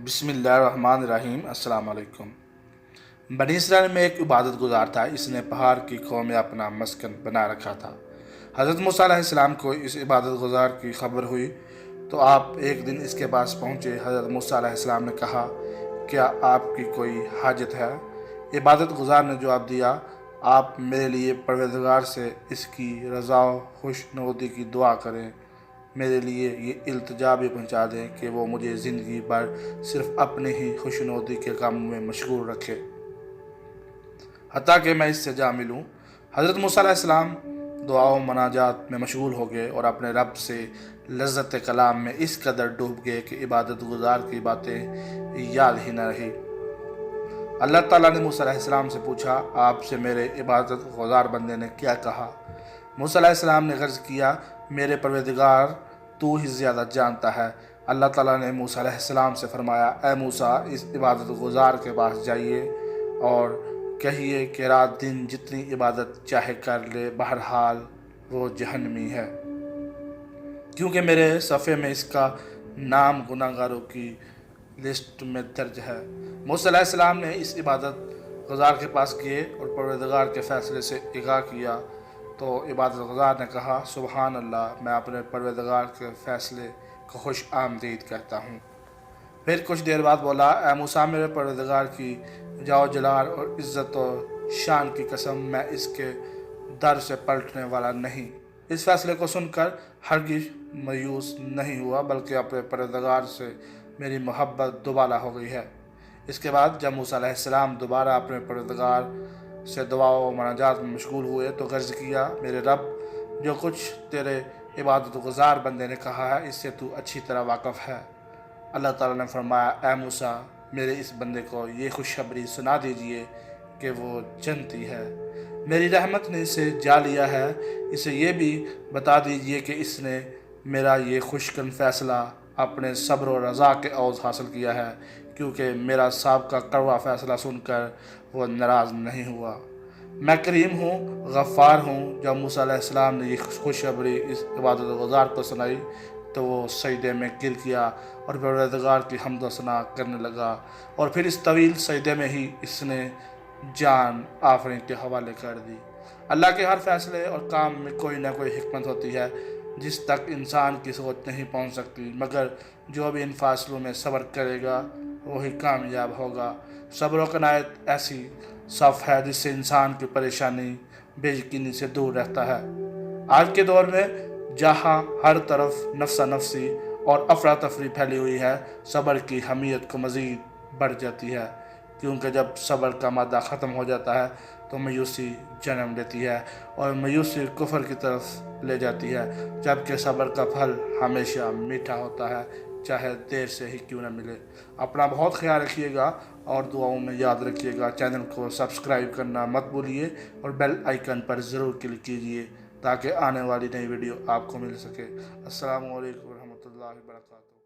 بسم اللہ الرحمن الرحیم۔ السلام علیکم۔ بنی اسرائیل میں ایک عبادت گزار تھا، اس نے پہاڑ کی کھو میں اپنا مسکن بنا رکھا تھا۔ حضرت موسیٰ علیہ السلام کو اس عبادت گزار کی خبر ہوئی تو آپ ایک دن اس کے پاس پہنچے۔ حضرت موسیٰ علیہ السلام نے کہا، کیا آپ کی کوئی حاجت ہے؟ عبادت گزار نے جواب دیا، آپ میرے لیے پروردگار سے اس کی رضا و خوشنودی کی دعا کریں، میرے لیے یہ التجا بھی پہنچا دیں کہ وہ مجھے زندگی بھر صرف اپنی ہی خوشنودی کے کاموں میں مشغول رکھے حتیٰ کہ میں اس سے جا ملوں۔ حضرت موسیٰ علیہ السلام دعا و مناجات میں مشغول ہو گئے اور اپنے رب سے لذت کلام میں اس قدر ڈوب گئے کہ عبادت گزار کی باتیں یاد ہی نہ رہی۔ اللہ تعالیٰ نے موسیٰ علیہ السلام سے پوچھا، آپ سے میرے عبادت گزار بندے نے کیا کہا؟ موسیٰ علیہ السلام نے عرض کیا، میرے پروردگار تو ہی زیادہ جانتا ہے۔ اللہ تعالیٰ نے موسیٰ علیہ السلام سے فرمایا، اے موسیٰ، اس عبادت گزار کے پاس جائیے اور کہیے کہ رات دن جتنی عبادت چاہے کر لے، بہرحال وہ جہنمی ہے، کیونکہ میرے صفحے میں اس کا نام گناہ گاروں کی لسٹ میں درج ہے۔ موسیٰ علیہ السلام نے اس عبادت گزار کے پاس گئے اور پروردگار کے فیصلے سے آگاہ کیا تو عبادت گزار نے کہا، سبحان اللہ، میں اپنے پروردگار کے فیصلے کو خوش آمدید کہتا ہوں۔ پھر کچھ دیر بعد بولا، اے موسیٰ، میرے پروردگار کی جاو جلال اور عزت و شان کی قسم، میں اس کے در سے پلٹنے والا نہیں۔ اس فیصلے کو سن کر ہرگز مایوس نہیں ہوا، بلکہ اپنے پروردگار سے میری محبت دوبالا ہو گئی ہے۔ اس کے بعد جب موسیٰ علیہ السلام دوبارہ اپنے پروردگار سے دعا و مناجات میں مشغول ہوئے تو عرض کیا، میرے رب، جو کچھ تیرے عبادت گزار بندے نے کہا ہے اس سے تو اچھی طرح واقف ہے۔ اللہ تعالیٰ نے فرمایا، اے موسیٰ، میرے اس بندے کو یہ خوشخبری سنا دیجئے کہ وہ جنتی ہے، میری رحمت نے اسے جا لیا ہے۔ اسے یہ بھی بتا دیجئے کہ اس نے میرا یہ خوشگوار فیصلہ اپنے صبر و رضا کے عوض حاصل کیا ہے، کیونکہ میرا سابقہ کڑوا فیصلہ سن کر وہ ناراض نہیں ہوا۔ میں کریم ہوں، غفار ہوں۔ جب موسیٰ علیہ السلام نے یہ خوشخبری اس عبادت گزار کو سنائی تو وہ سجدے میں گر گیا اور پروردگار کی حمد و ثنا کرنے لگا، اور پھر اس طویل سجدے میں ہی اس نے جان آفرین کے حوالے کر دی۔ اللہ کے ہر فیصلے اور کام میں کوئی نہ کوئی حکمت ہوتی ہے جس تک انسان کی سوچ نہیں پہنچ سکتی، مگر جو بھی ان فاصلوں میں صبر کرے گا وہی کامیاب ہوگا۔ صبر و قناعت ایسی صف ہے جس سے انسان کی پریشانی بے یقینی سے دور رہتا ہے۔ آج کے دور میں جہاں ہر طرف نفسا نفسی اور افراتفری پھیلی ہوئی ہے، صبر کی اہمیت کو مزید بڑھ جاتی ہے، کیونکہ جب صبر کا مادہ ختم ہو جاتا ہے تو مایوسی جنم لیتی ہے اور مایوسی کفر کی طرف لے جاتی ہے، جبکہ صبر کا پھل ہمیشہ میٹھا ہوتا ہے، چاہے دیر سے ہی کیوں نہ ملے۔ اپنا بہت خیال رکھیے گا اور دعاؤں میں یاد رکھیے گا۔ چینل کو سبسکرائب کرنا مت بھولیے اور بیل آئیکن پر ضرور کلک کیجیے تاکہ آنے والی نئی ویڈیو آپ کو مل سکے۔ السلام علیکم ورحمۃ اللہ وبرکاتہ۔